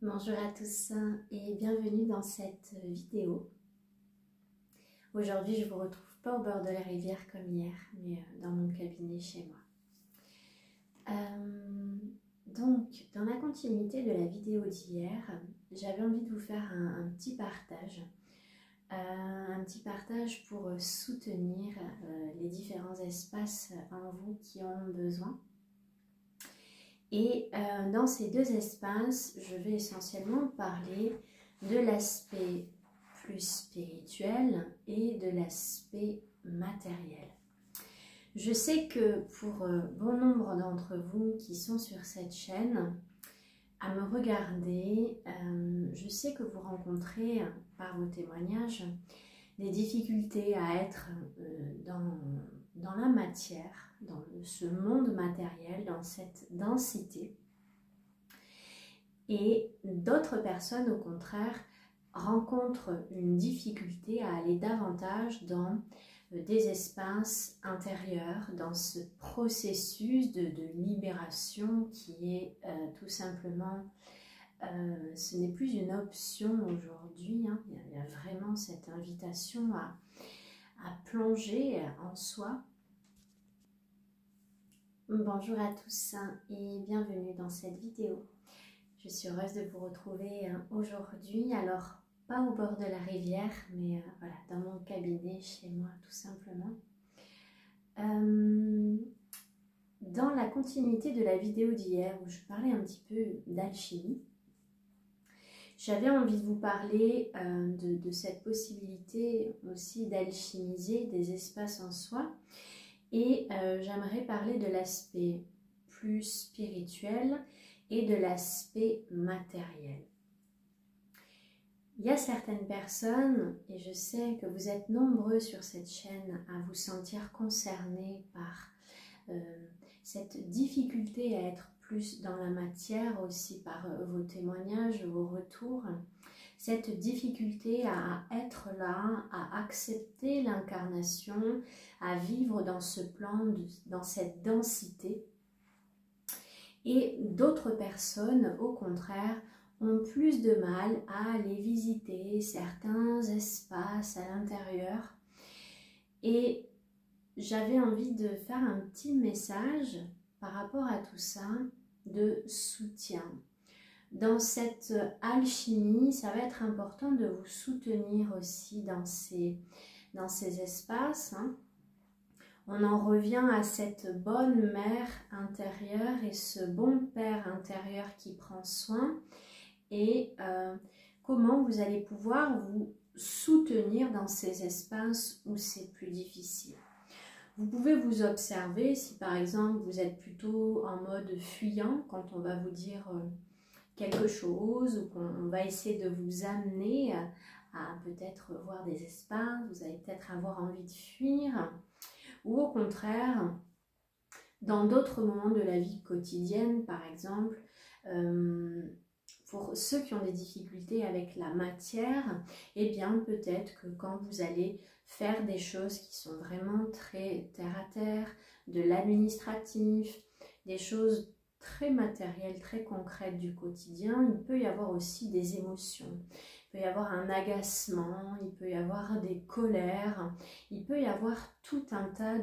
Bonjour à tous et bienvenue dans cette vidéo. Aujourd'hui, je ne vous retrouve pas au bord de la rivière comme hier, mais dans mon cabinet chez moi. Donc, dans la continuité de la vidéo d'hier, j'avais envie de vous faire un petit partage. Un petit partage pour soutenir les différents espaces en vous qui en ont besoin. Et dans ces deux espaces, je vais essentiellement parler de l'aspect plus spirituel et de l'aspect matériel. Je sais que pour bon nombre d'entre vous qui sont sur cette chaîne, à me regarder, je sais que vous rencontrez par vos témoignages des difficultés à être dans la matière, dans ce monde matériel, dans cette densité. Et d'autres personnes, au contraire, rencontrent une difficulté à aller davantage dans des espaces intérieurs, dans ce processus de libération qui est tout simplement, ce n'est plus une option aujourd'hui, hein. Il y a vraiment cette invitation à plonger en soi. Bonjour à tous et bienvenue dans cette vidéo. Je suis heureuse de vous retrouver aujourd'hui, alors pas au bord de la rivière, mais voilà, dans mon cabinet chez moi tout simplement. Dans la continuité de la vidéo d'hier où je parlais un petit peu d'alchimie, j'avais envie de vous parler de cette possibilité aussi d'alchimiser des espaces en soi. Et j'aimerais parler de l'aspect plus spirituel et de l'aspect matériel. Il y a certaines personnes, et je sais que vous êtes nombreux sur cette chaîne à vous sentir concernés par cette difficulté à être plus dans la matière, aussi par vos témoignages, vos retours, cette difficulté à être là, à accepter l'incarnation, à vivre dans ce plan, dans cette densité. Et d'autres personnes, au contraire, ont plus de mal à aller visiter certains espaces à l'intérieur. Et j'avais envie de faire un petit message par rapport à tout ça, de soutien. Dans cette alchimie, ça va être important de vous soutenir aussi dans ces espaces. On en revient à cette bonne mère intérieure et ce bon père intérieur qui prend soin. Et comment vous allez pouvoir vous soutenir dans ces espaces où c'est plus difficile. Vous pouvez vous observer si par exemple vous êtes plutôt en mode fuyant quand on va vous dire quelque chose ou qu'on va essayer de vous amener à peut-être voir des espaces, vous allez peut-être avoir envie de fuir, ou au contraire, dans d'autres moments de la vie quotidienne, par exemple, pour ceux qui ont des difficultés avec la matière, eh bien peut-être que quand vous allez faire des choses qui sont vraiment très terre à terre, de l'administratif, des choses très matérielles, très concrètes du quotidien, il peut y avoir aussi des émotions. Il peut y avoir un agacement, il peut y avoir des colères, il peut y avoir tout un tas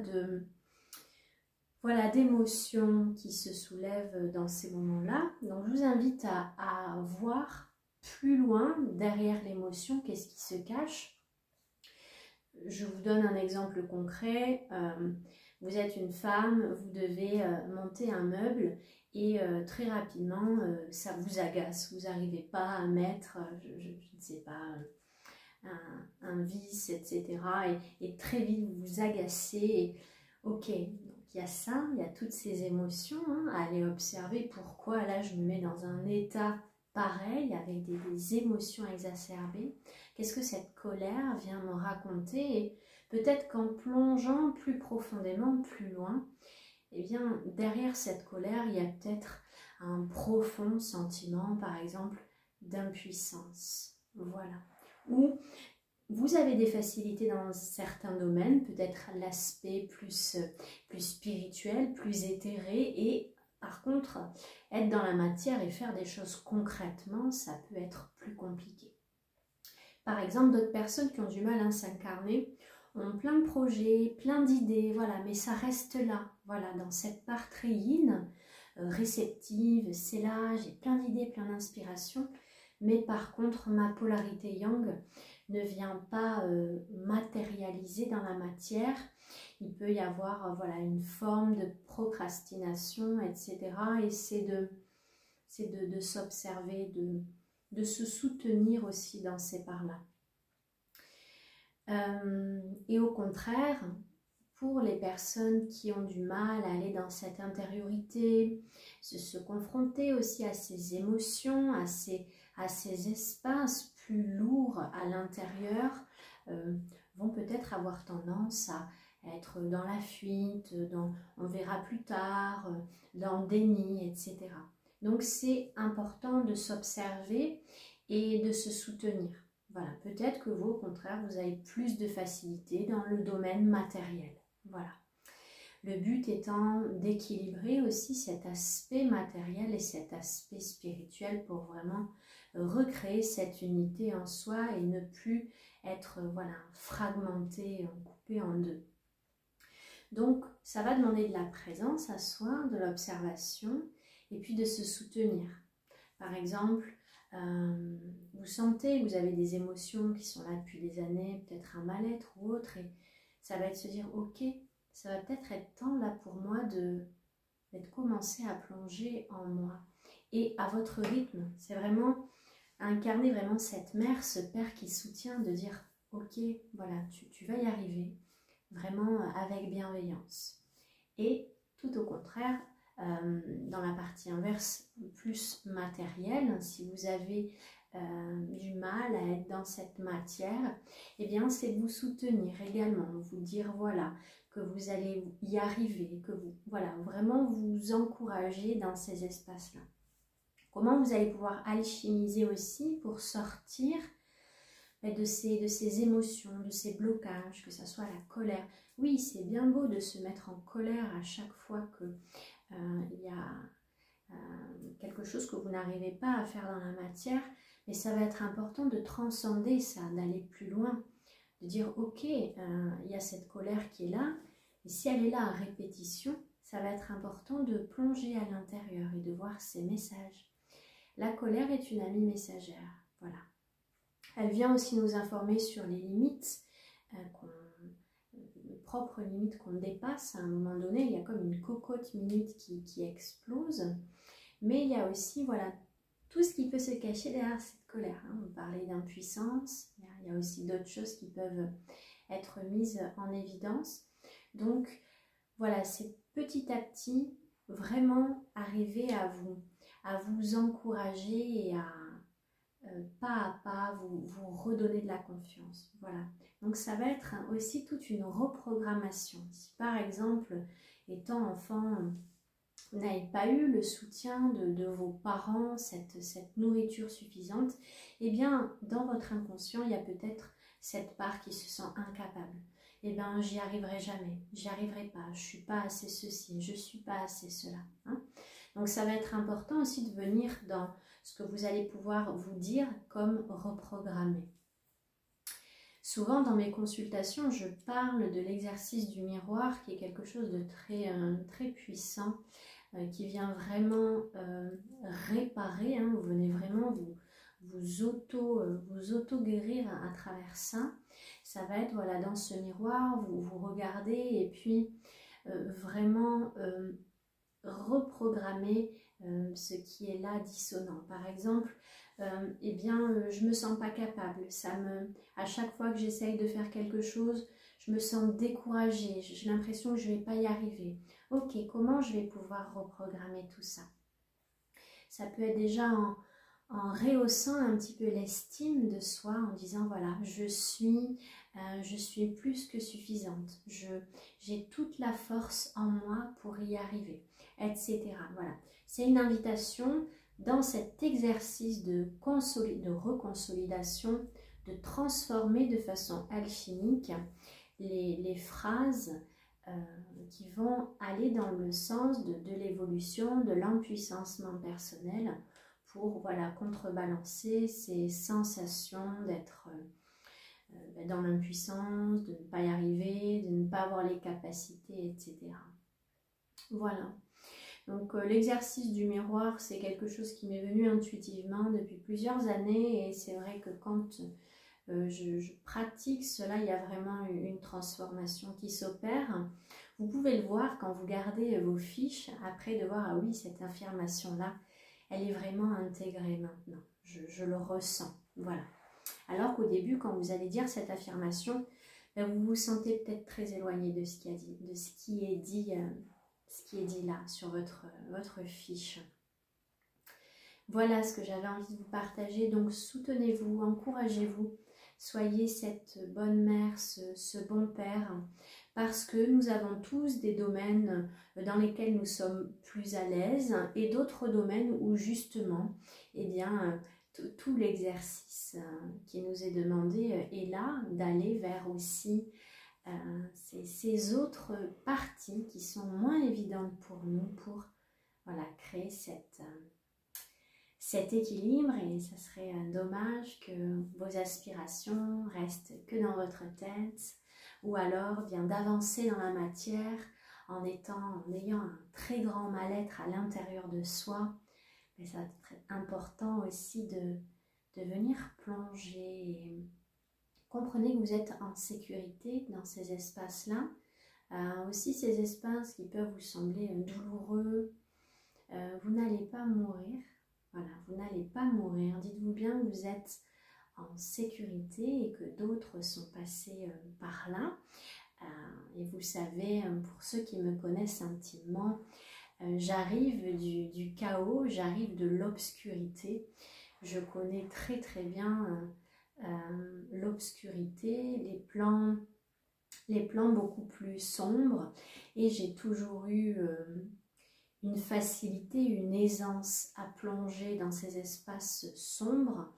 d'émotions qui se soulèvent dans ces moments-là. Donc je vous invite à voir plus loin, derrière l'émotion, qu'est-ce qui se cache. Je vous donne un exemple concret. Vous êtes une femme, vous devez monter un meuble et très rapidement, ça vous agace. Vous n'arrivez pas à mettre, je ne sais pas, un vis, etc. Et très vite, vous vous agacez. Et, ok, donc il y a ça, il y a toutes ces émotions à aller observer. Pourquoi là, je me mets dans un état pareil, avec des émotions exacerbées? Qu'est-ce que cette colère vient me raconter? Et peut-être qu'en plongeant plus profondément, plus loin, eh bien, derrière cette colère, il y a peut-être un profond sentiment, par exemple, d'impuissance. Voilà. Ou vous avez des facilités dans certains domaines, peut-être l'aspect plus spirituel, plus éthéré, et Par contre, être dans la matière et faire des choses concrètement, ça peut être plus compliqué. Par exemple, d'autres personnes qui ont du mal à s'incarner ont plein de projets, plein d'idées, voilà, mais ça reste là, voilà, dans cette part très yin, réceptive, c'est là, j'ai plein d'idées, plein d'inspiration, mais par contre, ma polarité yang ne vient pas matérialiser dans la matière. Il peut y avoir voilà, une forme de procrastination, etc. Et c'est de s'observer, de se soutenir aussi dans ces parts-là. Et au contraire, pour les personnes qui ont du mal à aller dans cette intériorité, se confronter aussi à ces émotions, à ces espaces plus lourds à l'intérieur, vont peut-être avoir tendance à être dans la fuite, on verra plus tard, dans le déni, etc. Donc c'est important de s'observer et de se soutenir. Voilà, peut-être que vous, au contraire, vous avez plus de facilité dans le domaine matériel. Voilà. Le but étant d'équilibrer aussi cet aspect matériel et cet aspect spirituel pour vraiment recréer cette unité en soi et ne plus être voilà, fragmenté, coupé en deux. Donc, ça va demander de la présence à soi, de l'observation et puis de se soutenir. Par exemple, vous sentez que vous avez des émotions qui sont là depuis des années, peut-être un mal-être ou autre, et ça va être se dire, ok, ça va peut-être être temps là pour moi de commencer à plonger en moi. Et à votre rythme, c'est vraiment incarner vraiment cette mère, ce père qui soutient, de dire, ok, voilà, tu vas y arriver, vraiment avec bienveillance. Et tout au contraire, dans la partie inverse, plus matérielle, si vous avez du mal à être dans cette matière, eh bien c'est de vous soutenir également, vous dire voilà, que vous allez y arriver, que vous, voilà, vraiment vous encourager dans ces espaces-là. Comment vous allez pouvoir alchimiser aussi pour sortir de ces émotions, de ces blocages, que ce soit la colère. Oui, c'est bien beau de se mettre en colère à chaque fois qu'il y a quelque chose que vous n'arrivez pas à faire dans la matière, mais ça va être important de transcender ça, d'aller plus loin, de dire ok, il y a cette colère qui est là, et si elle est là à répétition, ça va être important de plonger à l'intérieur et de voir ces messages. La colère est une amie messagère, voilà. Elle vient aussi nous informer sur les limites, les propres limites qu'on dépasse. À un moment donné, il y a comme une cocotte minute qui explose. Mais il y a aussi voilà, tout ce qui peut se cacher derrière cette colère. On parlait d'impuissance, il y a aussi d'autres choses qui peuvent être mises en évidence. Donc voilà, c'est petit à petit vraiment arriver à vous encourager et à pas vous redonner de la confiance. Voilà. Donc ça va être aussi toute une reprogrammation. Si par exemple, étant enfant, vous n'avez pas eu le soutien de vos parents, cette nourriture suffisante, eh bien dans votre inconscient, il y a peut-être cette part qui se sent incapable. Eh bien j'y arriverai jamais, j'y arriverai pas, je suis pas assez ceci, je suis pas assez cela. Hein. Donc ça va être important aussi de venir dans ce que vous allez pouvoir vous dire comme reprogrammer. Souvent dans mes consultations, je parle de l'exercice du miroir qui est quelque chose de très puissant, qui vient vraiment réparer, hein, vous venez vraiment vous auto-guérir à travers ça. Ça va être voilà, dans ce miroir, vous regardez et puis vraiment reprogrammer ce qui est là dissonant. Par exemple, eh bien, je me sens pas capable. À chaque fois que j'essaye de faire quelque chose, je me sens découragée. J'ai l'impression que je vais pas y arriver. Ok, comment je vais pouvoir reprogrammer tout ça? Ça peut être déjà en rehaussant un petit peu l'estime de soi, en disant voilà, je suis plus que suffisante. J'ai toute la force en moi pour y arriver, etc. Voilà, c'est une invitation dans cet exercice de reconsolidation, de transformer de façon alchimique les phrases qui vont aller dans le sens de l'évolution, de l'empuissancement personnel pour voilà, contrebalancer ces sensations d'être dans l'impuissance, de ne pas y arriver, de ne pas avoir les capacités, etc. Voilà. Donc l'exercice du miroir, c'est quelque chose qui m'est venu intuitivement depuis plusieurs années et c'est vrai que quand je pratique cela, il y a vraiment une transformation qui s'opère. Vous pouvez le voir quand vous gardez vos fiches, après de voir, ah oui, cette affirmation-là, elle est vraiment intégrée maintenant. Je le ressens, voilà. Alors qu'au début, quand vous allez dire cette affirmation, vous vous sentez peut-être très éloigné de ce qui est dit là sur votre fiche. Voilà ce que j'avais envie de vous partager. Donc soutenez-vous, encouragez-vous, soyez cette bonne mère, ce bon père, parce que nous avons tous des domaines dans lesquels nous sommes plus à l'aise et d'autres domaines où justement, eh bien, tout l'exercice qui nous est demandé est là, d'aller vers aussi ces autres parties qui sont moins évidentes pour nous, pour voilà, créer cet équilibre. Et ça serait dommage que vos aspirations restent que dans votre tête, ou alors bien d'avancer dans la matière en ayant un très grand mal-être à l'intérieur de soi. Mais ça va être important aussi de venir plonger et comprenez que vous êtes en sécurité dans ces espaces-là. Aussi ces espaces qui peuvent vous sembler douloureux. Vous n'allez pas mourir. Voilà, vous n'allez pas mourir. Dites-vous bien que vous êtes en sécurité et que d'autres sont passés par là. Et vous savez, pour ceux qui me connaissent intimement, j'arrive du chaos, j'arrive de l'obscurité. Je connais très très bien l'obscurité, les plans beaucoup plus sombres, et j'ai toujours eu une facilité, une aisance à plonger dans ces espaces sombres.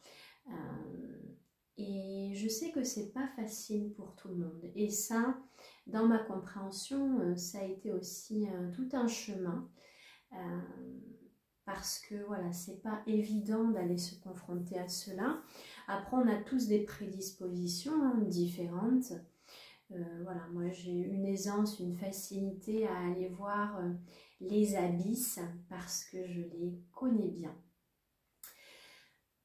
Et je sais que c'est pas facile pour tout le monde. Et ça, dans ma compréhension, ça a été aussi tout un chemin. Parce que voilà, c'est pas évident d'aller se confronter à cela. Après, on a tous des prédispositions différentes. Voilà, moi j'ai une aisance, une facilité à aller voir les abysses parce que je les connais bien.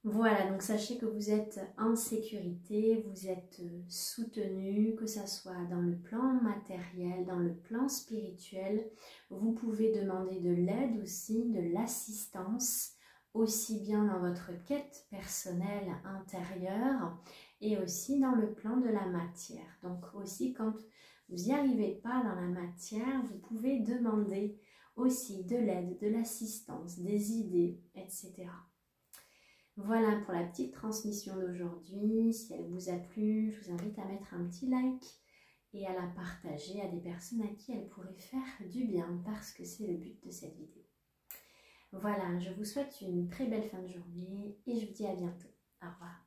Voilà, donc sachez que vous êtes en sécurité, vous êtes soutenu, que ce soit dans le plan matériel, dans le plan spirituel. Vous pouvez demander de l'aide aussi, de l'assistance, aussi bien dans votre quête personnelle intérieure et aussi dans le plan de la matière. Donc aussi quand vous n'y arrivez pas dans la matière, vous pouvez demander aussi de l'aide, de l'assistance, des idées, etc. Voilà pour la petite transmission d'aujourd'hui. Si elle vous a plu, je vous invite à mettre un petit like et à la partager à des personnes à qui elle pourrait faire du bien parce que c'est le but de cette vidéo. Voilà, je vous souhaite une très belle fin de journée et je vous dis à bientôt. Au revoir.